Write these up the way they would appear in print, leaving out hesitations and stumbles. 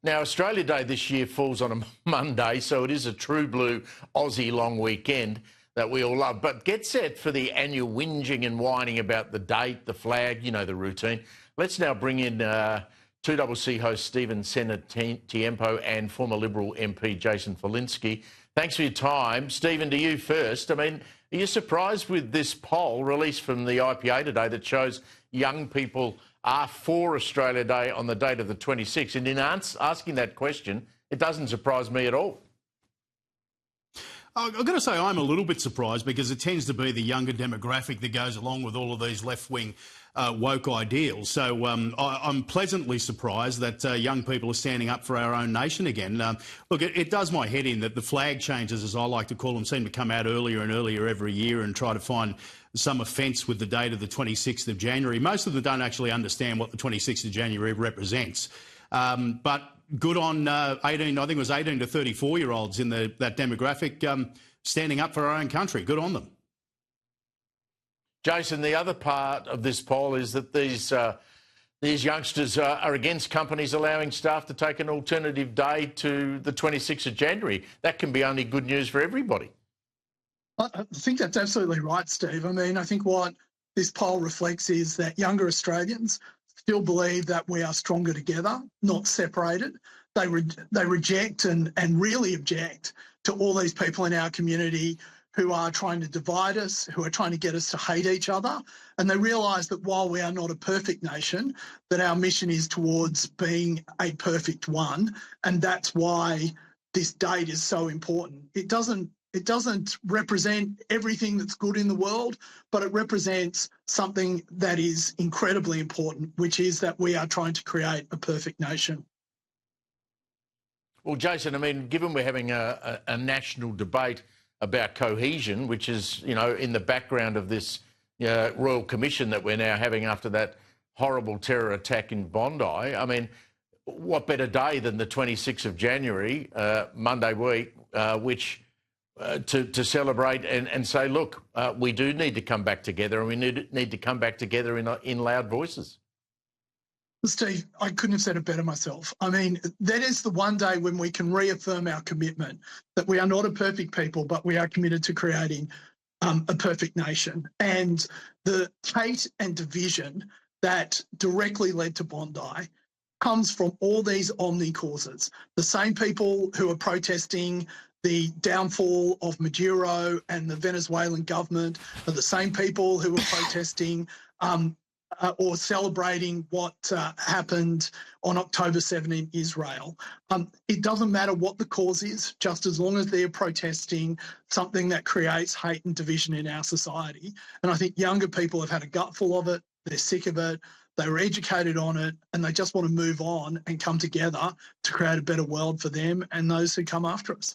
Now, Australia Day this year falls on a Monday, so it is a true blue Aussie long weekend that we all love. But get set for the annual whinging and whining about the date, the flag, you know, the routine. Let's now bring in 2CC host Stephen Tiempo and former Liberal MP Jason Falinski. Thanks for your time. Stephen, to you first. I mean, are you surprised with this poll released from the IPA today that shows young people are for Australia Day on the date of the 26th? And in asking that question, it doesn't surprise me at all. I've got to say I'm a little bit surprised because it tends to be the younger demographic that goes along with all of these left-wing woke ideals. So I'm pleasantly surprised that young people are standing up for our own nation again. Look, it does my head in that the flag changes, as I like to call them, seem to come out earlier and earlier every year and try to find some offence with the date of the 26th of January. Most of them don't actually understand what the 26th of January represents. But good on 18, I think it was 18 to 34-year-olds in that demographic standing up for our own country. Good on them. Jason, the other part of this poll is that these youngsters are against companies allowing staff to take an alternative day to the 26th of January. That can be only good news for everybody. I think that's absolutely right, Steve. I mean, I think what this poll reflects is that younger Australians still believe that we are stronger together, not separated. They reject and really object to all these people in our community who are trying to divide us, who are trying to get us to hate each other. And they realise that while we are not a perfect nation, that our mission is towards being a perfect one. And that's why this date is so important. It doesn't represent everything that's good in the world, but it represents something that is incredibly important, which is that we are trying to create a perfect nation. Well, Jason, I mean, given we're having a national debate about cohesion, which is, you know, in the background of this Royal Commission that we're now having after that horrible terror attack in Bondi, I mean, what better day than the 26th of January, Monday week, to celebrate and say, look, we do need to come back together, and we need to come back together in loud voices. Steve, I couldn't have said it better myself. I mean, that is the one day when we can reaffirm our commitment that we are not a perfect people, but we are committed to creating a perfect nation. And the hate and division that directly led to Bondi comes from all these omni causes. The same people who are protesting the downfall of Maduro and the Venezuelan government are the same people who are protesting or celebrating what happened on October 7 in Israel. It doesn't matter what the cause is, just as long as they're protesting something that creates hate and division in our society. And I think younger people have had a gutful of it, they're sick of it, they were educated on it, and they just want to move on and come together to create a better world for them and those who come after us.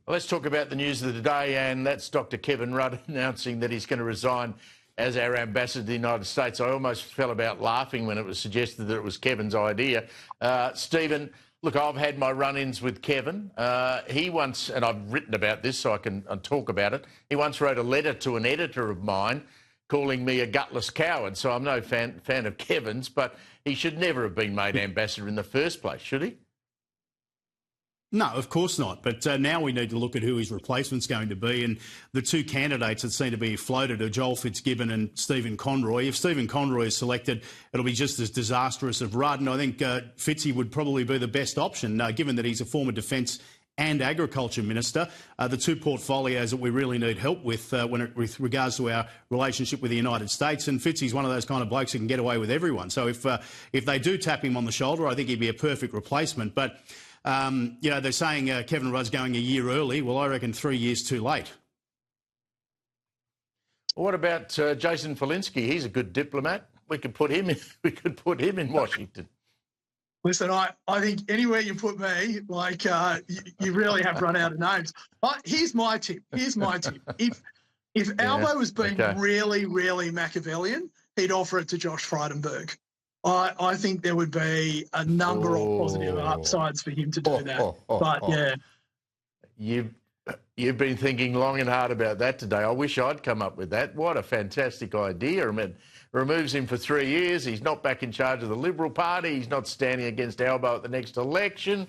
Let's talk about the news of the day, and that's Dr. Kevin Rudd announcing that he's going to resign as our ambassador to the United States. I almost fell about laughing when it was suggested that it was Kevin's idea. Stephen, look, I've had my run-ins with Kevin. He once, and I've written about this so I can talk about it, he once wrote a letter to an editor of mine calling me a gutless coward. So I'm no fan of Kevin's, but he should never have been made ambassador in the first place, should he? No, of course not. But now we need to look at who his replacement's going to be. And the two candidates that seem to be floated are Joel Fitzgibbon and Stephen Conroy. If Stephen Conroy is selected, it'll be just as disastrous as Rudd. And I think Fitzy would probably be the best option, given that he's a former Defence and Agriculture Minister, the two portfolios that we really need help with with regards to our relationship with the United States. And Fitzy's one of those kind of blokes who can get away with everyone. So if they do tap him on the shoulder, I think he'd be a perfect replacement. But you know, they're saying Kevin Rudd's going a year early. Well, I reckon 3 years too late. What about Jason Falinski? He's a good diplomat. We could put him in. We could put him in Washington. Listen, I think anywhere you put me, like you really have run out of names. Here's my tip. If Albo was being really, really Machiavellian, he'd offer it to Josh Frydenberg. I think there would be a number of positive upsides for him to do that. But yeah, you've been thinking long and hard about that today. I wish I'd come up with that. What a fantastic idea! I mean, removes him for 3 years. He's not back in charge of the Liberal Party. He's not standing against Albo at the next election.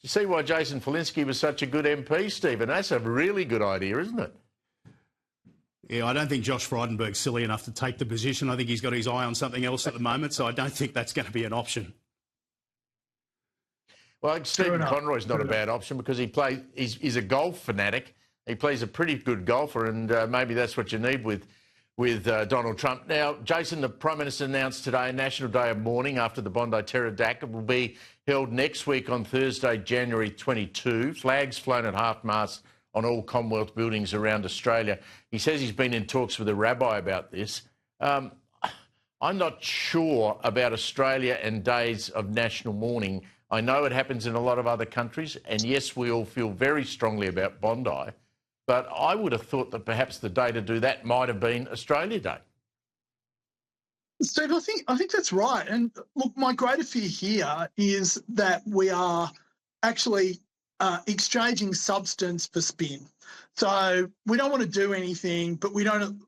You see why Jason Falinski was such a good MP, Stephen? That's a really good idea, isn't it? Yeah, I don't think Josh Frydenberg's silly enough to take the position. I think he's got his eye on something else at the moment, so I don't think that's going to be an option. Well, Stephen Conroy's not a bad option because he's a golf fanatic. He plays a pretty good golfer, and maybe that's what you need with Donald Trump. Now, Jason, the Prime Minister announced today a National Day of Mourning after the Bondi terror attack. It will be held next week on Thursday, January 22. Flags flown at half-mast on all Commonwealth buildings around Australia. He says he's been in talks with a rabbi about this. I'm not sure about Australia and days of national mourning. I know it happens in a lot of other countries, and yes, we all feel very strongly about Bondi, but I would have thought that perhaps the day to do that might have been Australia Day. Steve, I think that's right. And look, my greater fear here is that we are actually exchanging substance for spin. So we don't want to do anything, but we don't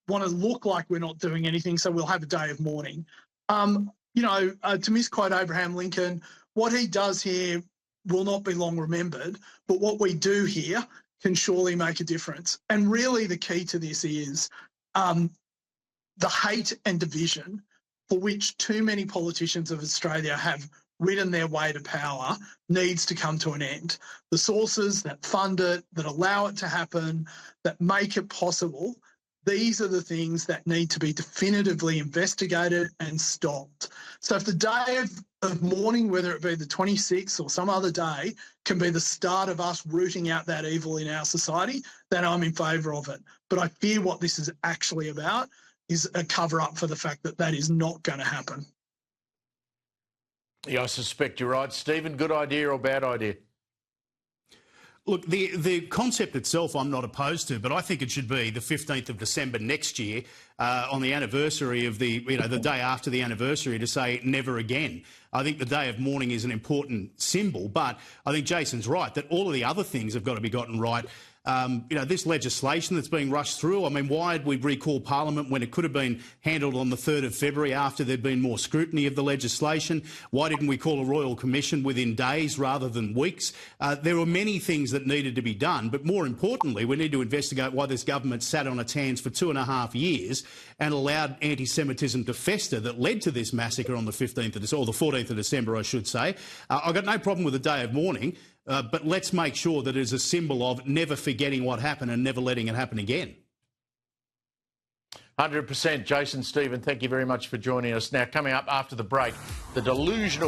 want to look like we're not doing anything, so we'll have a day of mourning. To misquote Abraham Lincoln, what he does here will not be long remembered, but what we do here can surely make a difference. And really the key to this is the hate and division for which too many politicians of Australia have ridden their way to power needs to come to an end. The sources that fund it, that allow it to happen, that make it possible, these are the things that need to be definitively investigated and stopped. So if the day of mourning, whether it be the 26th or some other day, can be the start of us rooting out that evil in our society, then I'm in favour of it. But I fear what this is actually about is a cover-up for the fact that that is not going to happen. Yeah, I suspect you're right, Stephen. Good idea or bad idea? Look, the concept itself I'm not opposed to, but I think it should be the 15th of December next year on the anniversary of the day after the anniversary to say never again. I think the day of mourning is an important symbol, but I think Jason's right that all of the other things have got to be gotten right. This legislation that's being rushed through, I mean, why did we recall Parliament when it could have been handled on the 3rd of February after there'd been more scrutiny of the legislation? Why didn't we call a Royal Commission within days rather than weeks? There were many things that needed to be done, but more importantly, we need to investigate why this government sat on its hands for 2.5 years and allowed anti-Semitism to fester that led to this massacre on the 15th of December, or the 14th of December, I should say. I've got no problem with the day of mourning. But let's make sure that it is a symbol of never forgetting what happened and never letting it happen again. 100%. Jason, Stephen, thank you very much for joining us. Now, coming up after the break, the delusional